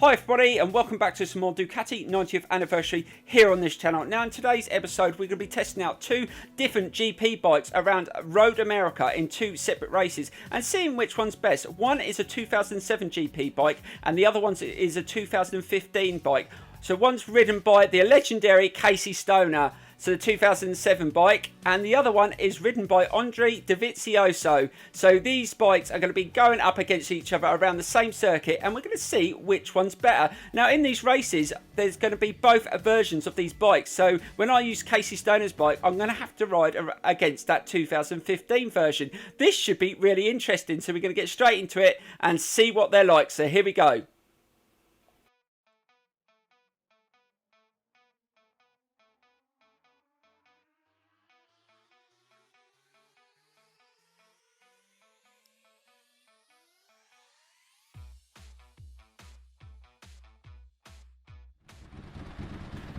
Hi everybody and welcome back to some more Ducati 90th anniversary here on this channel. Now in today's episode we're going to be testing out two different GP bikes around Road America in two separate races and seeing which one's best. One is a 2007 GP bike and the other one is a 2015 bike. So one's ridden by the legendary Casey Stoner, so the 2007 bike, and the other one is ridden by Andre Dovizioso. So these bikes are going to be going up against each other around the same circuit, and we're going to see which one's better. Now in these races, there's going to be both versions of these bikes. So when I use Casey Stoner's bike, I'm going to have to ride against that 2015 version. This should be really interesting, so we're going to get straight into it and see what they're like. So here we go.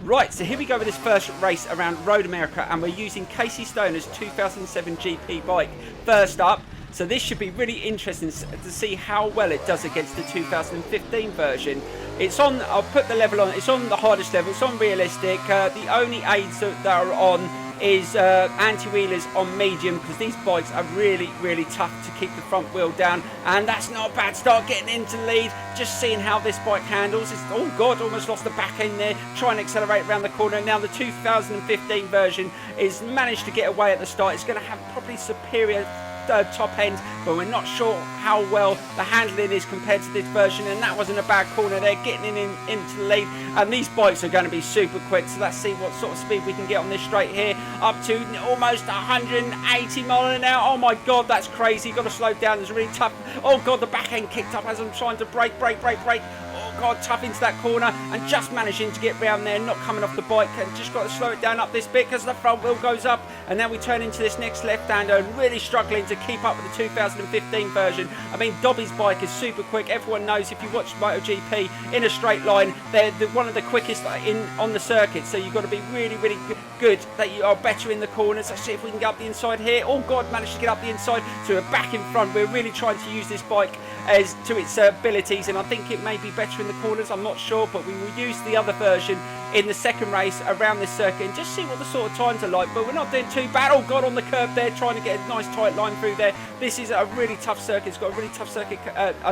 Right, so here we go with this first race around Road America, and we're using Casey Stoner's 2007 GP bike first up. So this should be really interesting to see how well it does against the 2015 version. It's on, I'll put the level on, it's on the hardest level, it's on realistic. The only aids that are on is anti-wheelers on medium, because these bikes are really tough to keep the front wheel down, and that's not a bad start getting into the lead. Just seeing how this bike handles. It's, oh god, almost lost the back end there, trying to accelerate around the corner. Now the 2015 version is managed to get away at the start. It's going to have probably superior top end, but we're not sure how well the handling is compared to this version, and that wasn't a bad corner there, getting into the lead. And these bikes are going to be super quick, so let's see what sort of speed we can get on this straight here, up to almost 180 miles an hour. Oh my god, that's crazy. Got to slow down, it's really tough. Oh god, the back end kicked up as I'm trying to brake. Oh god, tough into that corner, and just managing to get round there, not coming off the bike, and just got to slow it down up this bit because the front wheel goes up. And now we turn into this next left-hander and really struggling to keep up with the 2015 version. I mean, Dobby's bike is super quick. Everyone knows if you watch MotoGP in a straight line, they're one of the quickest on the circuit, so you've got to be really good that you are better in the corners. Let's see if we can get up the inside here. Oh god, managed to get up the inside, so we're back in front. We're really trying to use this bike as to its abilities, and I think it may be better in the corners, I'm not sure, but we will use the other version in the second race around this circuit and just see what the sort of times are like. But we're not doing too bad. Oh god, on the curb there, trying to get a nice tight line through there. This is a really tough circuit. It's got a really tough circuit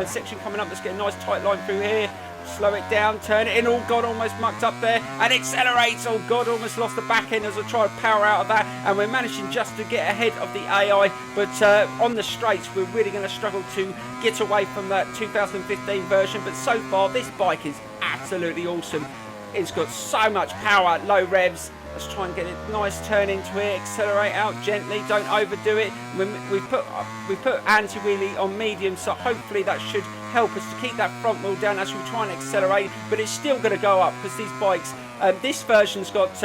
section coming up. Let's get a nice tight line through here. Slow it down, turn it in. Oh god, almost mucked up there, and accelerates. Oh god, almost lost the back end as I try to power out of that, and we're managing just to get ahead of the AI. But on the straights we're really going to struggle to get away from that 2015 version. But so far this bike is absolutely awesome. It's got so much power, low revs. Let's try and get a nice turn into it, accelerate out gently, don't overdo it. We put anti-wheelie on medium, so hopefully that should help us to keep that front wheel down as we try and accelerate, but it's still going to go up because these bikes, this version's got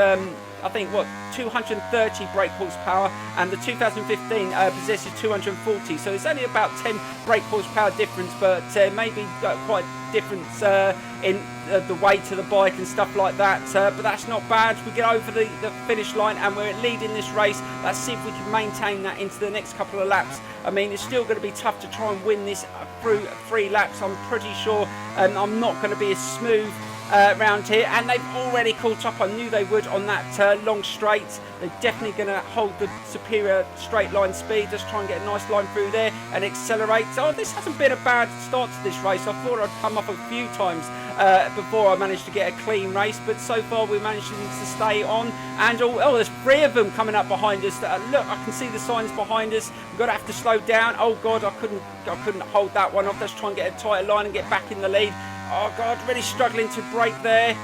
I think 230 brake horsepower, and the 2015 possesses 240, so it's only about 10 brake horsepower difference, but maybe quite difference in the weight of the bike and stuff like that, but that's not bad. We get over the finish line and we're leading this race. Let's see if we can maintain that into the next couple of laps. I mean, it's still going to be tough to try and win this through 3 laps. I'm pretty sure I'm not going to be as smooth around here, and they've already caught up. I knew they would on that long straight. They're definitely going to hold the superior straight line speed. Just try and get a nice line through there and accelerate. Oh, this hasn't been a bad start to this race. I thought I'd come up a few times before I managed to get a clean race, but so far we're managing to stay on. And oh, there's 3 of them coming up behind us. Look, I can see the signs behind us. We've got to have to slow down. Oh god, I couldn't hold that one off. Let's try and get a tighter line and get back in the lead. Oh god, really struggling to brake there.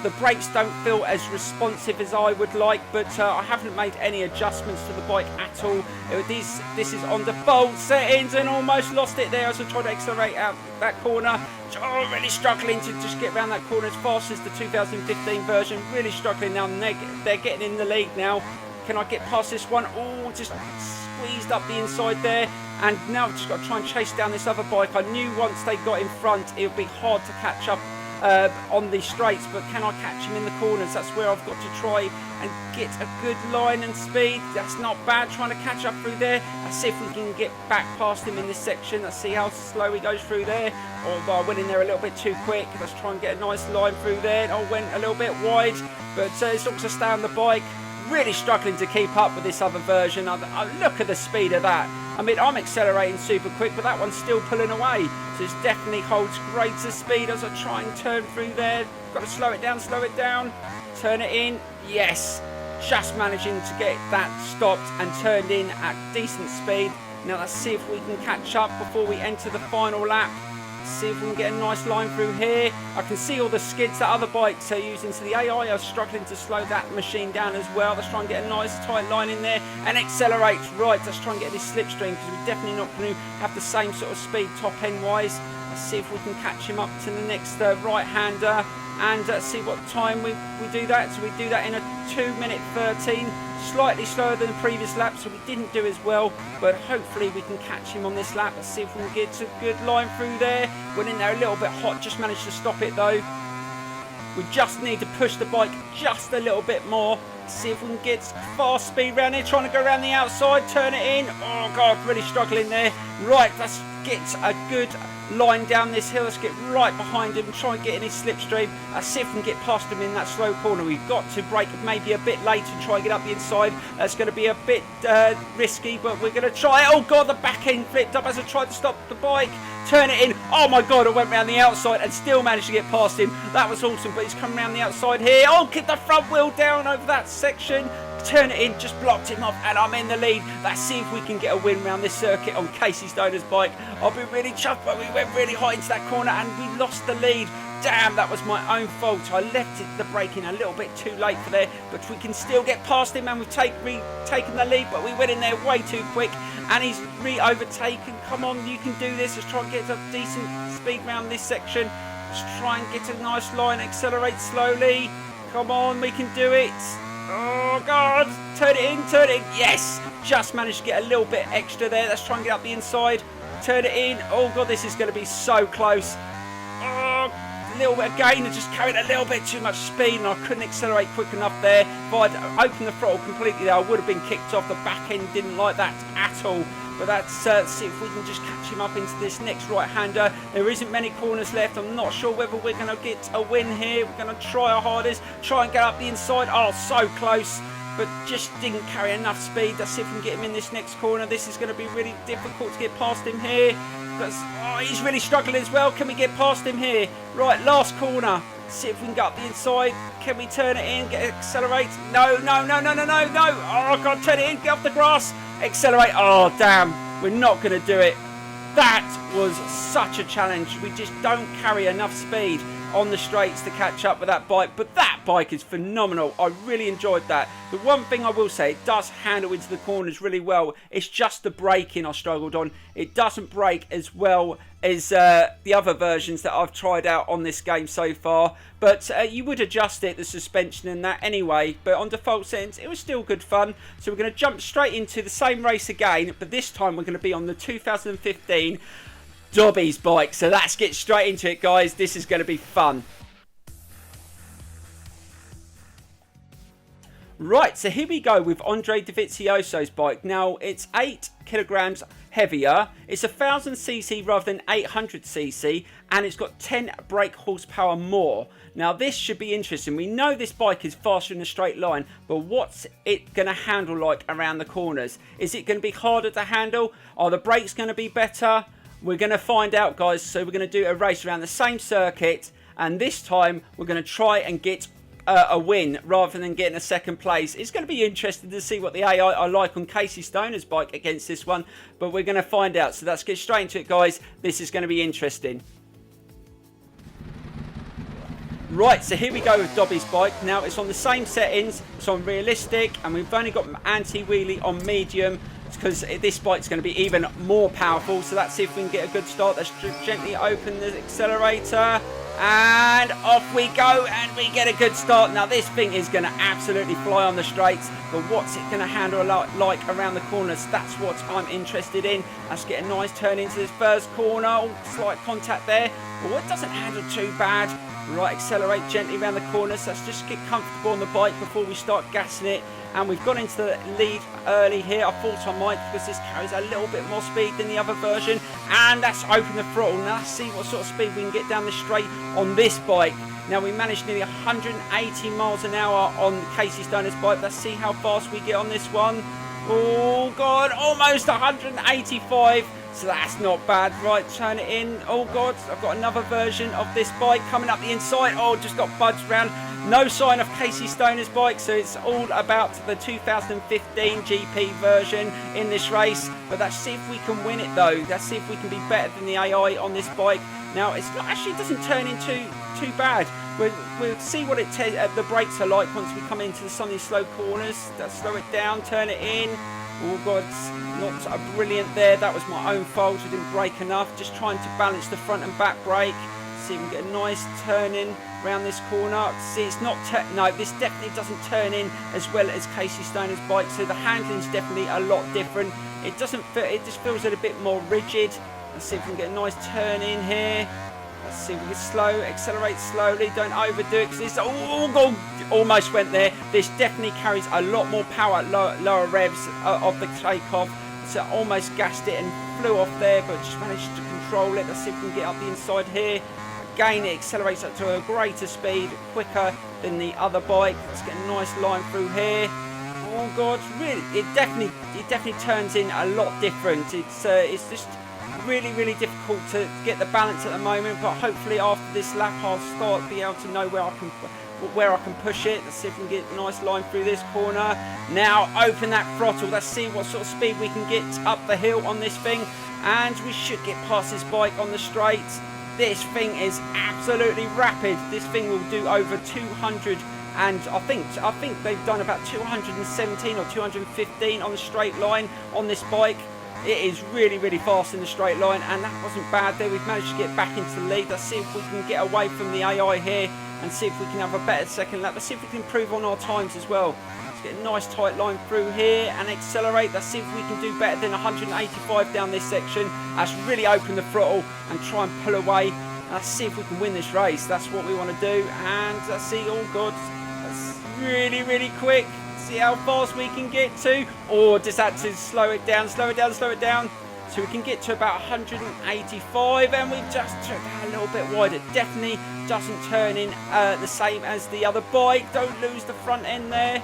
The brakes don't feel as responsive as I would like, but I haven't made any adjustments to the bike at all. This is on default settings, and almost lost it there as I tried to accelerate out that corner. Oh, really struggling to just get around that corner as fast as the 2015 version. Really struggling now. They're getting in the lead now. Can I get past this one? Oh, just squeezed up the inside there. And now I've just got to try and chase down this other bike. I knew once they got in front, it would be hard to catch up on the straights, but can I catch him in the corners? That's where I've got to try and get a good line and speed. That's not bad, trying to catch up through there. Let's see if we can get back past him in this section. Let's see how slow he goes through there. Although I went in there a little bit too quick. Let's try and get a nice line through there. I went a little bit wide, but as long as I stay on the bike, really struggling to keep up with this other version. Look at the speed of that. I mean, I'm accelerating super quick, but that one's still pulling away. So it definitely holds greater speed as I try and turn through there. Got to slow it down, turn it in. Yes, just managing to get that stopped and turned in at decent speed. Now let's see if we can catch up before we enter the final lap. See if we can get a nice line through here. I can see all the skids that other bikes are using, so the AI are struggling to slow that machine down as well. Let's try and get a nice tight line in there and accelerate. Right, let's try and get this slipstream, because we're definitely not going to have the same sort of speed top end wise. Let's see if we can catch him up to the next right-hander and see what time we do that. So we do that in a 2:13, slightly slower than the previous lap, so we didn't do as well, but hopefully we can catch him on this lap. Let's see if we can get a good line through there. Went in there a little bit hot, just managed to stop it though. We just need to push the bike just a little bit more. See if we can get fast speed around here, trying to go around the outside, turn it in. Oh god, really struggling there. Right, let's get a good line down this hill. Let's get right behind him and try and get in his slipstream. Let's see if we can get past him in that slow corner. We've got to brake maybe a bit late and try and get up the inside. That's going to be a bit risky, but we're going to try. Oh god, the back end flipped up as I tried to stop the bike. Turn it in. Oh my god, I went around the outside and still managed to get past him. That was awesome, but he's coming around the outside here. Oh, get the front wheel down over that section. Turn it in, just blocked him off, and I'm in the lead. Let's see if we can get a win around this circuit on Casey Stoner's bike. I'll be really chuffed, but we went really hot into that corner and we lost the lead. Damn, that was my own fault. I left the braking a little bit too late for there, but we can still get past him, and we've taken the lead, but we went in there way too quick, and he's re-overtaken. Come on, you can do this. Let's try and get a decent speed around this section. Let's try and get a nice line, accelerate slowly. Come on, we can do it. Oh god, turn it in, yes, just managed to get a little bit extra there. Let's try and get up the inside, turn it in. Oh god, this is going to be so close. Oh, a little bit again, I just carried a little bit too much speed and I couldn't accelerate quick enough there. If I'd opened the throttle completely there, I would have been kicked off. The back end didn't like that at all. But let's see if we can just catch him up into this next right-hander. There isn't many corners left. I'm not sure whether we're going to get a win here. We're going to try our hardest, try and get up the inside. Oh, so close, but just didn't carry enough speed. Let's see if we can get him in this next corner. This is going to be really difficult to get past him here. Oh, he's really struggling as well. Can we get past him here? Right, last corner. See if we can get up the inside. Can we turn it in, accelerate? No. Oh god, turn it in, get off the grass. Accelerate. Oh damn, we're not going to do it. That was such a challenge. We just don't carry enough speed on the straights to catch up with that bike, but that bike is phenomenal. I really enjoyed that. The one thing I will say, it does handle into the corners really well. It's just the braking I struggled on. It doesn't brake as well as the other versions that I've tried out on this game so far, but you would adjust it, the suspension and that anyway, but on default settings it was still good fun. So we're going to jump straight into the same race again, but this time we're going to be on the 2015 Dobby's bike. So let's get straight into it, guys. This is going to be fun. Right, so here we go with Andre Dovizioso's bike. Now, it's 8 kilograms heavier. It's 1000cc rather than 800cc, and it's got 10 brake horsepower more. Now, this should be interesting. We know this bike is faster in a straight line, but what's it going to handle like around the corners? Is it going to be harder to handle? Are the brakes going to be better? We're going to find out, guys. So we're going to do a race around the same circuit, and this time we're going to try and get a win rather than getting a second place. It's going to be interesting to see what the AI are like on Casey Stoner's bike against this one, but we're going to find out. So let's get straight into it, guys. This is going to be interesting. Right, so here we go with Dobby's bike. Now, it's on the same settings. It's on realistic, and we've only got anti-wheelie on medium, because this bike's going to be even more powerful. So let's see if we can get a good start. Let's gently open the accelerator, and off we go, and we get a good start. Now this thing is going to absolutely fly on the straights, but what's it going to handle like around the corners? That's what I'm interested in. Let's get a nice turn into this first corner. Oh, slight contact there. Oh, it doesn't handle too bad. Right, accelerate gently around the corners. Let's just get comfortable on the bike before we start gassing it. And we've gone into the lead early here. I thought I might, because this carries a little bit more speed than the other version. And that's open the throttle. Now let's see what sort of speed we can get down the straight on this bike. Now we managed nearly 180 miles an hour on Casey Stoner's bike. Let's see how fast we get on this one. Oh God, almost 185. So that's not bad. Right, turn it in. Oh God, I've got another version of this bike coming up the inside. Oh, just got budged round. No sign of Casey Stoner's bike, so it's all about the 2015 GP version in this race. But let's see if we can win it though. Let's see if we can be better than the AI on this bike. Now, it's not, actually doesn't turn into too bad. We'll see what the brakes are like once we come into some of these slow corners. Let's slow it down, turn it in. Oh God, not brilliant there. That was my own fault. I didn't brake enough. Just trying to balance the front and back brake. See if we can get a nice turn in around this corner. See, it's not no, this definitely doesn't turn in as well as Casey Stoner's bike. So the handling's definitely a lot different. It doesn't fit. It just feels a little bit more rigid. Let's see if we can get a nice turn in here. Let's see if we can accelerate slowly. Don't overdo it, because this almost went there. This definitely carries a lot more power at lower revs of the takeoff. So I almost gassed it and flew off there, but just managed to control it. Let's see if we can get up the inside here. Again, it accelerates up to a greater speed, quicker than the other bike. Let's get a nice line through here. Oh God, really, it definitely turns in a lot different. It's just really difficult to get the balance at the moment, but hopefully after this lap I'll be able to know where I can push it. Let's see if we can get a nice line through this corner. Now open that throttle. Let's see what sort of speed we can get up the hill on this thing, and we should get past this bike on the straights. This thing is absolutely rapid. This thing will do over 200, and I think they've done about 217 or 215 on the straight line on this bike. It is really fast in the straight line, and that wasn't bad there. We've managed to get back into the lead. Let's see if we can get away from the AI here and see if we can have a better second lap. Let's see if we can improve on our times as well. Let's get a nice tight line through here and accelerate. Let's see if we can do better than 185 down this section. Let's really open the throttle and try and pull away. Let's see if we can win this race. That's what we want to do. And let's see, oh God, that's really quick. See how fast we can get to, or just had to slow it down, so we can get to about 185, and we've just turned that a little bit wider. Definitely doesn't turn in the same as the other bike. Don't lose the front end there.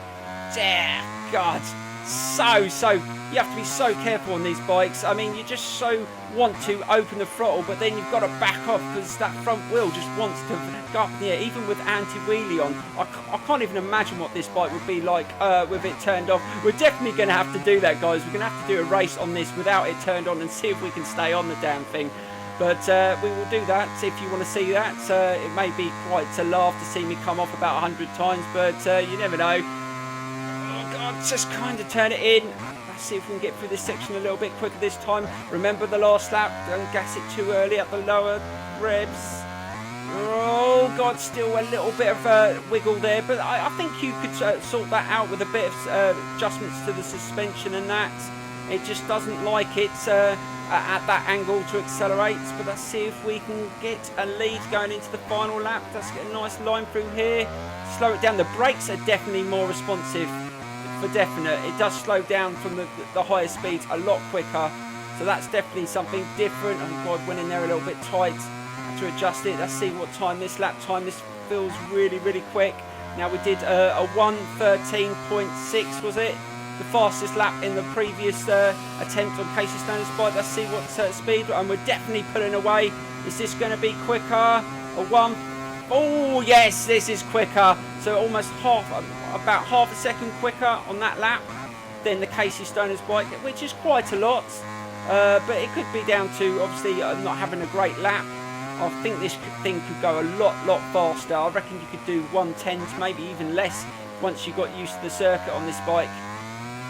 Yeah, God, so you have to be so careful on these bikes. I mean, you just so want to open the throttle, but then you've got to back off because that front wheel just wants to go up in the air. Even with anti-wheelie on, I can't even imagine what this bike would be like with it turned off. We're definitely going to have to do that, guys. We're going to have to do a race on this without it turned on and see if we can stay on the damn thing. But we will do that. If you want to see that, it may be quite a laugh to see me come off about 100 times, but you never know. Oh God, just kind of turn it in. Let's see if we can get through this section a little bit quicker this time. Remember the last lap, don't gas it too early at the lower revs. Oh God, still a little bit of a wiggle there, but I think you could sort that out with a bit of adjustments to the suspension and that. It just doesn't like it at that angle to accelerate. But let's see if we can get a lead going into the final lap. Let's get a nice line through here. Slow it down. The brakes are definitely more responsive. For definite, it does slow down from the higher speeds a lot quicker, so that's definitely something different. Oh God, went in there a little bit tight to adjust it. Let's see what time this lap time. This feels really quick. Now we did a 1:13.6, was it? The fastest lap in the previous attempt on Casey Stoner's bike. Let's see what speed, and we're definitely pulling away. Is this going to be quicker? A one? Oh yes, this is quicker. So almost about half a second quicker on that lap than the Casey Stoner's bike, which is quite a lot. But it could be down to obviously not having a great lap. I think this thing could go a lot faster. I reckon you could do 110s, maybe even less, once you got used to the circuit on this bike.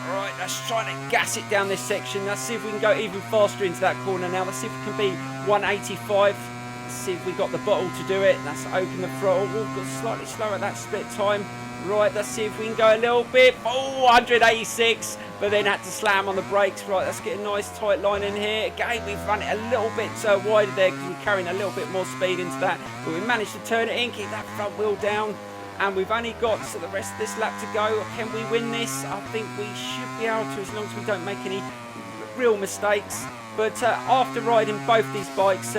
Alright, let's try to gas it down this section. Let's see if we can go even faster into that corner now. Let's see if we can be 185. Let's see if we got the bottle to do it. Let's open the throttle. We'll go slightly slower at that split time. Right, let's see if we can go a little bit. Oh, 186, but then had to slam on the brakes. Right, let's get a nice tight line in here. Again, we've run it a little bit wider there because we're carrying a little bit more speed into that. But we managed to turn it in, keep that front wheel down. And we've only got the rest of this lap to go. Can we win this? I think we should be able to, as long as we don't make any real mistakes. But after riding both these bikes,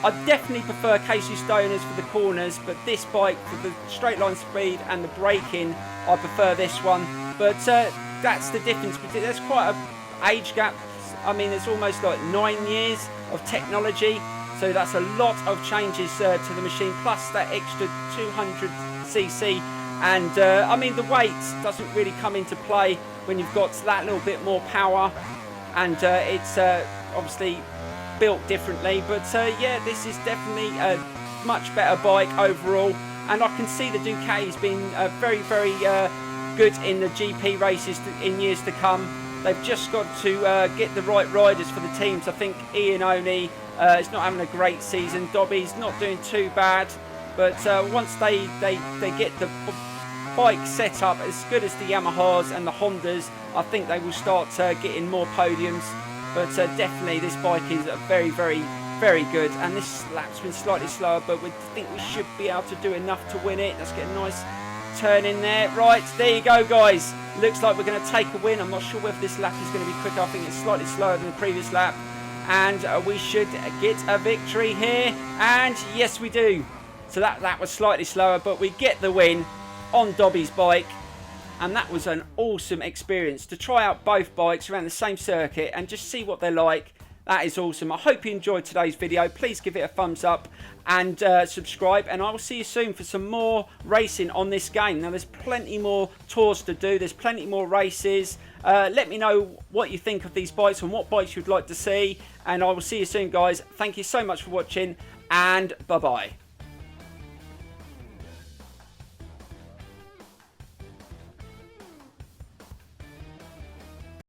I definitely prefer Casey Stoners for the corners, but this bike for the straight line speed and the braking, I prefer this one. But that's the difference. There's quite an age gap. I mean, it's almost like 9 years of technology, so that's a lot of changes to the machine, plus that extra 200cc. And I mean, the weight doesn't really come into play when you've got that little bit more power, and it's obviously built differently. But yeah, this is definitely a much better bike overall, and I can see the Ducati's been very good in the GP races in years to come. They've just got to get the right riders for the teams. I think Iannone is not having a great season. Dobby's not doing too bad, but once they get the bike set up as good as the Yamahas and the Hondas, I think they will start getting more podiums. But definitely this bike is very good, and this lap's been slightly slower, but we think we should be able to do enough to win it. Let's get a nice turn in there. Right, there you go, guys. Looks like we're going to take a win. I'm not sure whether this lap is going to be quicker. I think it's slightly slower than the previous lap, and we should get a victory here. And yes, we do. So that was slightly slower, but we get the win on Dobby's bike. And that was an awesome experience to try out both bikes around the same circuit and just see what they're like. That is awesome. I hope you enjoyed today's video. Please give it a thumbs up and subscribe, and I will see you soon for some more racing on this game. Now, there's plenty more tours to do. There's plenty more races. Let me know what you think of these bikes and what bikes you'd like to see, and I will see you soon, guys. Thank you so much for watching, and bye-bye.